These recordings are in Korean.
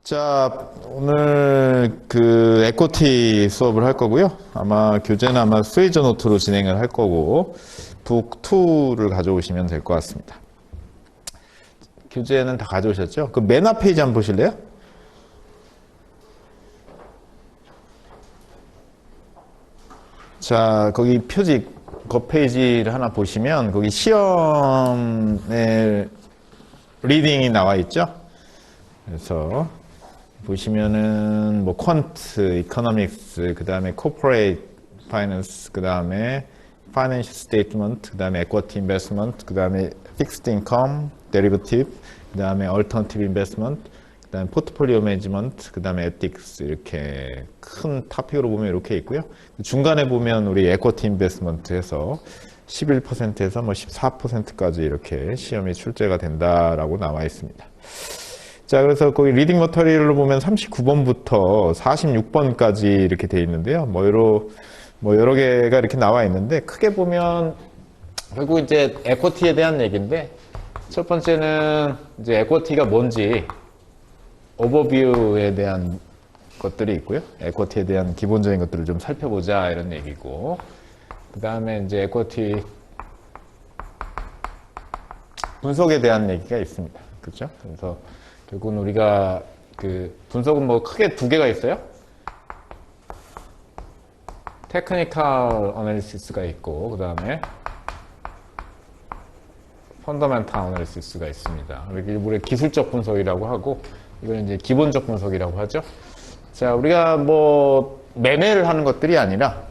자, 오늘 그 에코티 수업을 할 거고요. 아마 교재는 아마 스웨이저 노트로 진행을 할 거고, 북 2를 가져오시면 될 것 같습니다. 교재는 다 가져오셨죠? 그 맨 앞 페이지 한번 보실래요? 자, 거기 표지, 그 페이지를 하나 보시면, 거기 시험에 리딩이 나와 있죠? 그래서, 보시면은 뭐 퀀트, 이코노믹스, 그 다음에 코퍼레이트 파이낸스, 그 다음에 파이낸셜 스테이트먼트, 그 다음에 에쿼티 인베스트먼트, 그 다음에 픽스드 인컴, 데리버티브, 그 다음에 얼터너티브 인베스트먼트, 그 다음에 포트폴리오 매니지먼트, 그 다음에 에틱스, 이렇게 큰 토픽으로 보면 이렇게 있고요. 중간에 보면 우리 에쿼티 인베스트먼트에서 11%에서 뭐 14%까지 이렇게 시험이 출제가 된다라고 나와 있습니다. 자, 그래서 거기 리딩 머터리얼로 보면 39번부터 46번까지 이렇게 돼 있는데요. 뭐 여러 개가 이렇게 나와 있는데, 크게 보면 결국 이제 에쿼티에 대한 얘기인데, 첫 번째는 이제 에쿼티가 뭔지 오버뷰에 대한 것들이 있고요. 에쿼티에 대한 기본적인 것들을 좀 살펴보자 이런 얘기고, 그 다음에 이제 에쿼티 분석에 대한 얘기가 있습니다. 그렇죠? 그래서 결국은 우리가 그 분석은 뭐 크게 두 개가 있어요. 테크니컬 어널리시스가 있고, 그 다음에 펀더멘탈 어널리시스가 있습니다. 우리 기술적 분석이라고 하고, 이건 이제 기본적 분석이라고 하죠. 자, 우리가 뭐 매매를 하는 것들이 아니라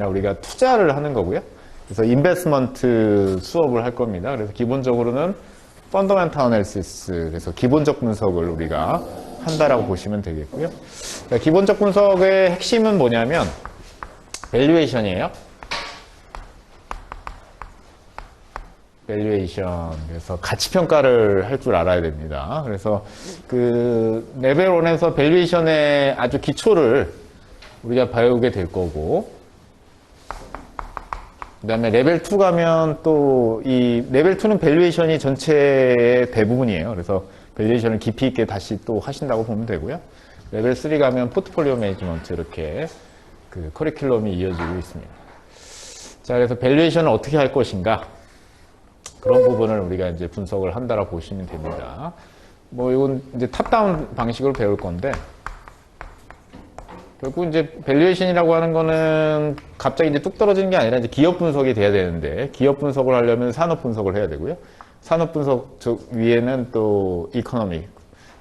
우리가 투자를 하는 거고요. 그래서 인베스트먼트 수업을 할 겁니다. 그래서 기본적으로는 펀더멘탈 어널리시스, 그래서 기본적 분석을 우리가 한다라고 보시면 되겠고요. 자, 기본적 분석의 핵심은 뭐냐면 밸류에이션이에요. 밸류에이션. 그래서 가치 평가를 할 줄 알아야 됩니다. 그래서 그 레벨 1에서 밸류에이션의 아주 기초를 우리가 배우게 될 거고, 그 다음에 레벨 2 가면 또 이 레벨 2는 밸류에이션이 전체의 대부분이에요. 그래서 밸류에이션을 깊이 있게 다시 또 하신다고 보면 되고요. 레벨 3 가면 포트폴리오 매니지먼트, 이렇게 그 커리큘럼이 이어지고 있습니다. 자, 그래서 밸류에이션을 어떻게 할 것인가, 그런 부분을 우리가 이제 분석을 한다라고 보시면 됩니다. 뭐 이건 이제 탑다운 방식으로 배울 건데, 결국 이제 밸류에이션이라고 하는 거는 갑자기 이제 뚝 떨어지는 게 아니라 이제 기업 분석이 돼야 되는데, 기업 분석을 하려면 산업 분석을 해야 되고요. 산업 분석 위에는 또 이코노믹,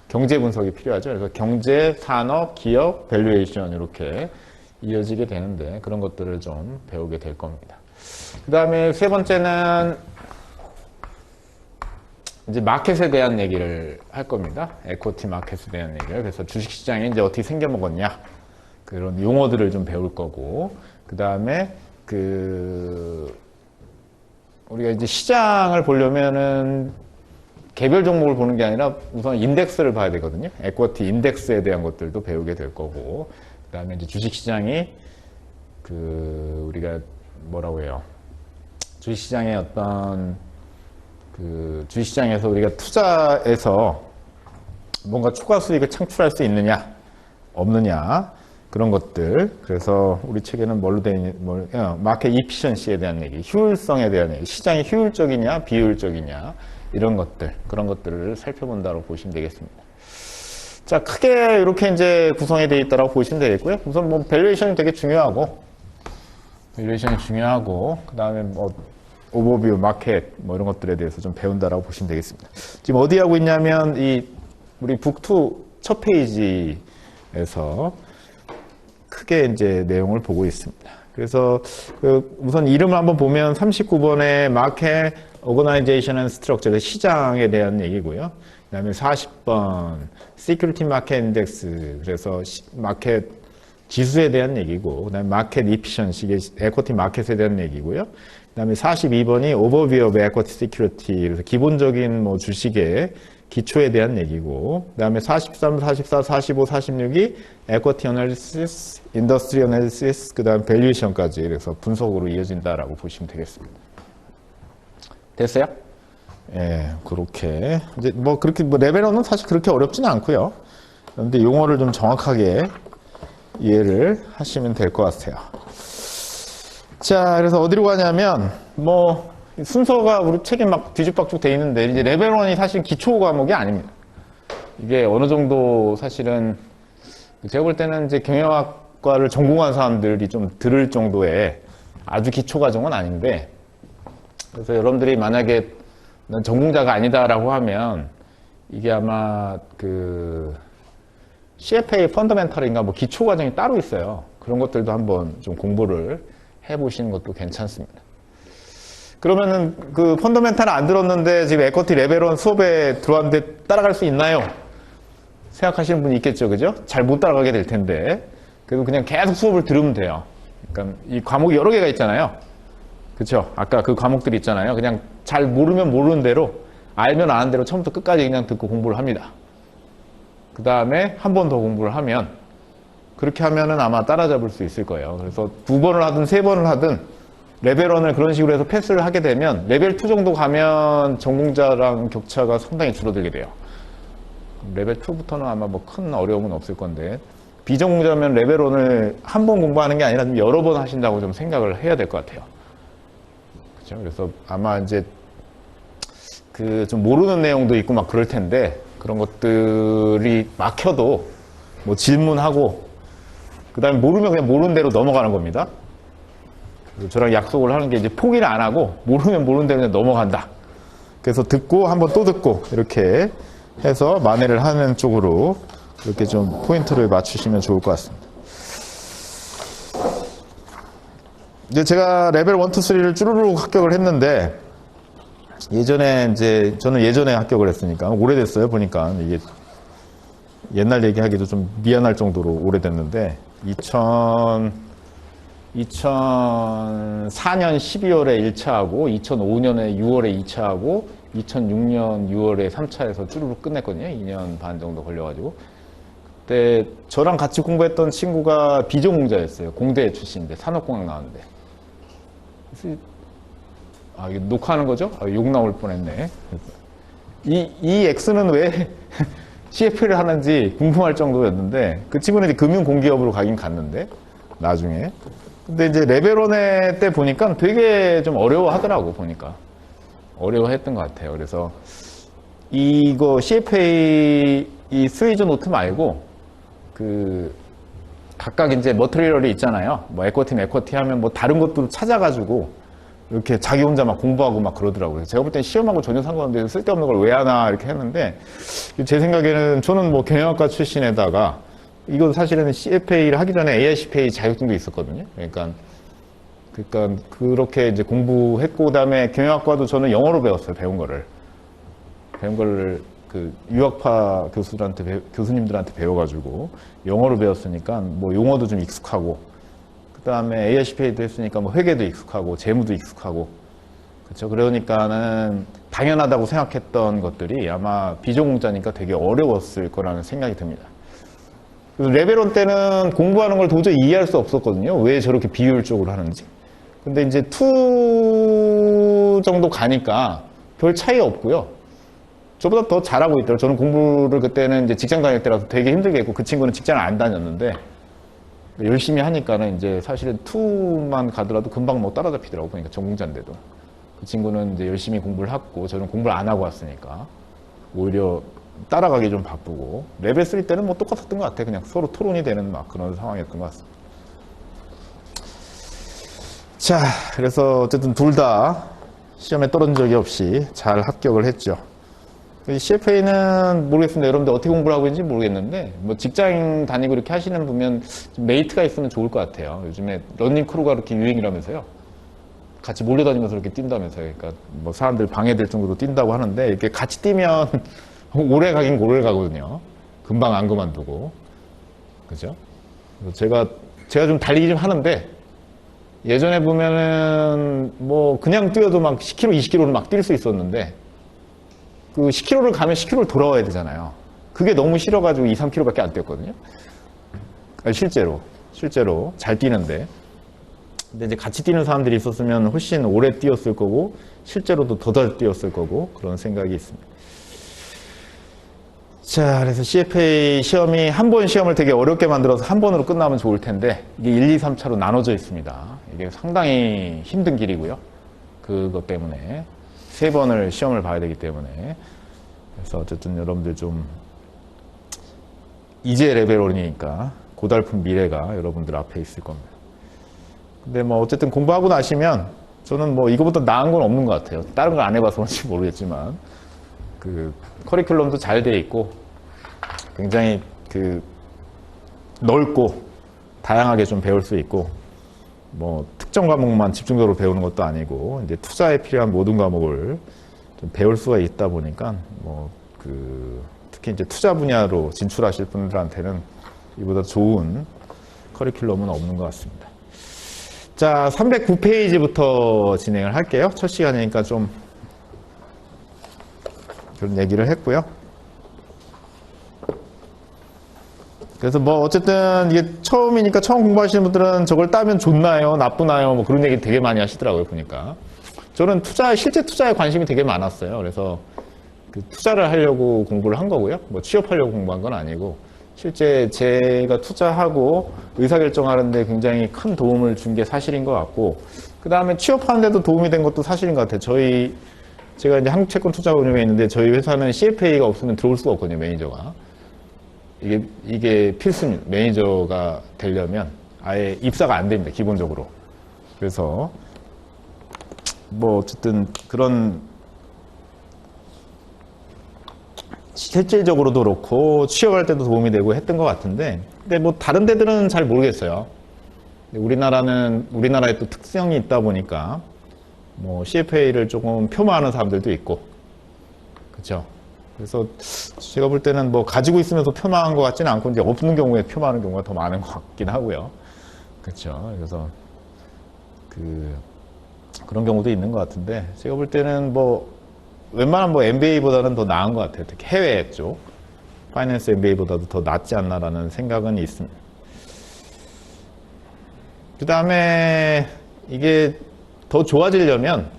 경제 분석이 필요하죠. 그래서 경제, 산업, 기업, 밸류에이션 이렇게 이어지게 되는데, 그런 것들을 좀 배우게 될 겁니다. 그 다음에 세 번째는 이제 마켓에 대한 얘기를 할 겁니다. 에코티 마켓에 대한 얘기를. 그래서 주식시장이 이제 어떻게 생겨먹었냐, 그런 용어들을 좀 배울 거고, 그 다음에 우리가 이제 시장을 보려면은 개별 종목을 보는 게 아니라 우선 인덱스를 봐야 되거든요. 에코티 인덱스에 대한 것들도 배우게 될 거고, 그 다음에 이제 주식시장이 우리가 뭐라고 해요? 주식시장의 어떤 주식시장에서 우리가 투자해서 뭔가 추가 수익을 창출할 수 있느냐, 없느냐, 그런 것들. 그래서 우리 책에는 뭘로 되어 있냐, 마켓 이피션시에 대한 얘기, 효율성에 대한 얘기, 시장이 효율적이냐, 비효율적이냐, 이런 것들, 그런 것들을 살펴본다고 보시면 되겠습니다. 자, 크게 이렇게 이제 구성이 되어 있다고 보시면 되겠고요. 우선 뭐 밸류에이션이 되게 중요하고, 그 다음에 뭐 오버뷰, 마켓, 뭐 이런 것들에 대해서 좀 배운다라고 보시면 되겠습니다. 지금 어디 하고 있냐면, 우리 북2 첫 페이지에서 크게 이제 내용을 보고 있습니다. 그래서 우선 이름을 한번 보면 39번에 마켓, 오거나이제이션 앤 스트럭처, 시장에 대한 얘기고요. 그 다음에 40번 시큐리티 마켓 인덱스, 그래서 마켓 지수에 대한 얘기고, 그 다음에 마켓 이피션시, 에코티 마켓에 대한 얘기고요. 그 다음에 42번이 오버뷰 오브 에쿼티 시큐리티, 그래서 기본적인 뭐 주식의 기초에 대한 얘기고, 그 다음에 43, 44, 45, 46이 에쿼티 어널리시스, 인더스트리 어널리시스, 그 다음 밸류에이션까지, 그래서 분석으로 이어진다라고 보시면 되겠습니다. 됐어요? 예, 그렇게. 이제 뭐 그렇게, 뭐 레벨1은 사실 그렇게 어렵지는 않고요. 그런데 용어를 좀 정확하게 이해를 하시면 될 것 같아요. 자, 그래서 어디로 가냐면, 뭐, 순서가 우리 책에 막 뒤죽박죽 돼 있는데, 이제 레벨1이 사실 기초 과목이 아닙니다. 이게 어느 정도 사실은, 제가 볼 때는 이제 경영학과를 전공한 사람들이 좀 들을 정도의 아주 기초 과정은 아닌데, 그래서 여러분들이 만약에 난 전공자가 아니다라고 하면, 이게 아마 그, CFA 펀더멘털인가 뭐 기초 과정이 따로 있어요. 그런 것들도 한번 좀 공부를 해보시는 것도 괜찮습니다. 그러면은 그 펀더멘탈을 안 들었는데 지금 에쿼티 레벨1 수업에 들어왔는데 따라갈 수 있나요? 생각하시는 분이 있겠죠, 그죠? 잘 못 따라가게 될 텐데. 그래도 그냥 계속 수업을 들으면 돼요. 그러니까 이 과목이 여러 개가 있잖아요. 그쵸? 아까 그 과목들이 있잖아요. 그냥 잘 모르면 모르는 대로, 알면 아는 대로 처음부터 끝까지 그냥 듣고 공부를 합니다. 그 다음에 한 번 더 공부를 하면, 그렇게 하면은 아마 따라잡을 수 있을 거예요. 그래서 2번을 하든 3번을 하든 레벨1을 그런 식으로 해서 패스를 하게 되면 레벨2 정도 가면 전공자랑 격차가 상당히 줄어들게 돼요. 레벨2부터는 아마 뭐 큰 어려움은 없을 건데, 비전공자면 레벨1을 한 번 공부하는 게 아니라 좀 여러 번 하신다고 좀 생각을 해야 될 것 같아요. 그렇죠? 그래서 아마 이제 그 좀 모르는 내용도 있고 막 그럴 텐데, 그런 것들이 막혀도 뭐 질문하고, 그 다음에 모르면 그냥 모르는 대로 넘어가는 겁니다. 저랑 약속을 하는 게 이제 포기를 안 하고, 모르면 모르는 대로 그냥 넘어간다. 그래서 듣고 한 번 또 듣고 이렇게 해서 만회를 하는 쪽으로 이렇게 좀 포인트를 맞추시면 좋을 것 같습니다. 이제 제가 레벨 1, 2, 3를 쭈루룩 합격을 했는데, 예전에 이제 저는 예전에 합격을 했으니까 오래됐어요. 보니까 이게 옛날 얘기하기도 좀 미안할 정도로 오래됐는데, 2004년 12월에 1차하고 2005년에 6월에 2차하고 2006년 6월에 3차에서 쭈루룩 끝냈거든요. 2년 반 정도 걸려가지고. 그때 저랑 같이 공부했던 친구가 비전공자였어요. 공대 출신인데, 산업공학 나왔는데. 그래서 아, 이거 녹화하는 거죠? 아, 욕 나올 뻔했네. 이 X는 왜 CF를 하는지 궁금할 정도였는데, 그 친구는 이제 금융공기업으로 가긴 갔는데, 나중에. 근데 이제 레벨 1에 때 보니까 되게 좀 어려워하더라고, 보니까. 어려워했던 것 같아요. 그래서 이거 CFA 이 스위즈 노트 말고, 그, 각각 이제 머티리얼이 있잖아요. 뭐 에쿼티 하면 뭐 다른 것도 찾아가지고, 이렇게 자기 혼자 막 공부하고 막 그러더라고요. 제가 볼 땐 시험하고 전혀 상관없는데 쓸데없는 걸 왜 하나 이렇게 했는데, 제 생각에는 저는 뭐 경영학과 출신에다가 이거 사실은 CFA를 하기 전에 AICPA 자격증도 있었거든요. 그러니까 그렇게 이제 공부했고, 그다음에 경영학과도 저는 영어로 배웠어요. 배운 거를 그 유학파 교수님들한테 배워가지고 영어로 배웠으니까 뭐 용어도 좀 익숙하고, 그 다음에 AICPA도 했으니까 뭐 회계도 익숙하고 재무도 익숙하고, 그렇죠. 그러니까는 당연하다고 생각했던 것들이 아마 비전공자니까 되게 어려웠을 거라는 생각이 듭니다. 그래서 레벨 1 때는 공부하는 걸 도저히 이해할 수 없었거든요. 왜 저렇게 비효율적으로 하는지. 근데 이제 2 정도 가니까 별 차이 없고요. 저보다 더 잘하고 있더라고요. 저는 공부를 그때는 이제 직장 다닐 때라서 되게 힘들게 했고, 그 친구는 직장을 안 다녔는데, 열심히 하니까는 이제 사실은 2만 가더라도 금방 뭐 따라잡히더라고요. 그러니까 전공자인데도. 그 친구는 이제 열심히 공부를 했고, 저는 공부를 안 하고 왔으니까 오히려 따라가기 좀 바쁘고, 레벨 3 때는 뭐 똑같았던 것 같아요. 그냥 서로 토론이 되는 막 그런 상황이었던 것 같습니다. 자, 그래서 어쨌든 둘 다 시험에 떨어진 적이 없이 잘 합격을 했죠. CFA는 모르겠습니다. 여러분들 어떻게 공부를 하고 있는지 모르겠는데, 뭐 직장 다니고 이렇게 하시는 분면 좀 메이트가 있으면 좋을 것 같아요. 요즘에 러닝 크루가 그렇게 유행이라면서요. 같이 몰려다니면서 이렇게 뛴다면서요. 그러니까 뭐 사람들 방해될 정도로 뛴다고 하는데, 이렇게 같이 뛰면 오래 가긴 오래 가거든요. 금방 안 그만두고. 그죠? 제가 좀 달리기 좀 하는데, 예전에 보면은 뭐 그냥 뛰어도 막 10km, 20km를 막 뛸 수 있었는데, 그 10km를 가면 10km를 돌아와야 되잖아요. 그게 너무 싫어가지고 2, 3km밖에 안 뛰었거든요. 실제로 잘 뛰는데. 근데 이제 같이 뛰는 사람들이 있었으면 훨씬 오래 뛰었을 거고, 실제로도 더 잘 뛰었을 거고, 그런 생각이 있습니다. 자, 그래서 CFA 시험이 한 번 시험을 되게 어렵게 만들어서 한 번으로 끝나면 좋을 텐데, 이게 1, 2, 3차로 나눠져 있습니다. 이게 상당히 힘든 길이고요. 그것 때문에. 3번을 시험을 봐야 되기 때문에. 그래서 어쨌든 여러분들 좀, 이제 레벨 1이니까 고달픈 미래가 여러분들 앞에 있을 겁니다. 근데 뭐 어쨌든 공부하고 나시면 저는 뭐 이거보다 나은 건 없는 것 같아요. 다른 걸 안 해봐서 그런지 모르겠지만 그 커리큘럼도 잘 돼 있고 굉장히 그 넓고 다양하게 좀 배울 수 있고 뭐 특정 과목만 집중적으로 배우는 것도 아니고 이제 투자에 필요한 모든 과목을 좀 배울 수가 있다 보니까 뭐 그 특히 이제 투자 분야로 진출하실 분들한테는 이보다 좋은 커리큘럼은 없는 것 같습니다. 자, 309페이지부터 진행을 할게요. 첫 시간이니까 좀 그런 얘기를 했고요. 그래서 뭐 어쨌든 이게 처음이니까 처음 공부하시는 분들은 저걸 따면 좋나요? 나쁘나요? 뭐 그런 얘기 되게 많이 하시더라고요, 보니까. 저는 실제 투자에 관심이 되게 많았어요. 그래서 그 투자를 하려고 공부를 한 거고요. 뭐 취업하려고 공부한 건 아니고 실제 제가 투자하고 의사결정하는데 굉장히 큰 도움을 준 게 사실인 것 같고 그 다음에 취업하는데도 도움이 된 것도 사실인 것 같아요. 제가 이제 한국채권투자운용에 있는데 저희 회사는 CFA가 없으면 들어올 수가 없거든요, 매니저가. 이게 필수입니다. 매니저가 되려면 아예 입사가 안 됩니다, 기본적으로. 그래서 뭐 어쨌든 그런 실질적으로도 그렇고 취업할 때도 도움이 되고 했던 것 같은데 근데 뭐 다른 데들은 잘 모르겠어요. 우리나라에 또 특성이 있다 보니까 뭐 CFA를 조금 폄하하는 사람들도 있고 그렇죠. 그래서 제가 볼 때는 뭐 가지고 있으면서 폄하한 것 같지는 않고 이제 없는 경우에 폄하하는 경우가 더 많은 것 같긴 하고요. 그렇죠. 그래서 그런 경우도 있는 것 같은데 제가 볼 때는 뭐 웬만한 뭐 MBA보다는 더 나은 것 같아요. 특히 해외 쪽 파이낸스 MBA보다도 더 낫지 않나라는 생각은 있습니다. 그 다음에 이게 더 좋아지려면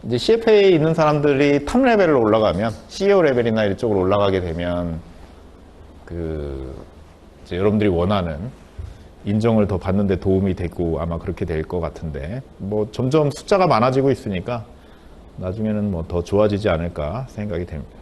이제 CFA에 있는 사람들이 탑 레벨로 올라가면 CEO 레벨이나 이쪽으로 올라가게 되면 이제 여러분들이 원하는 인정을 더 받는 데 도움이 되고 아마 그렇게 될 것 같은데 뭐 점점 숫자가 많아지고 있으니까 나중에는 뭐 더 좋아지지 않을까 생각이 됩니다.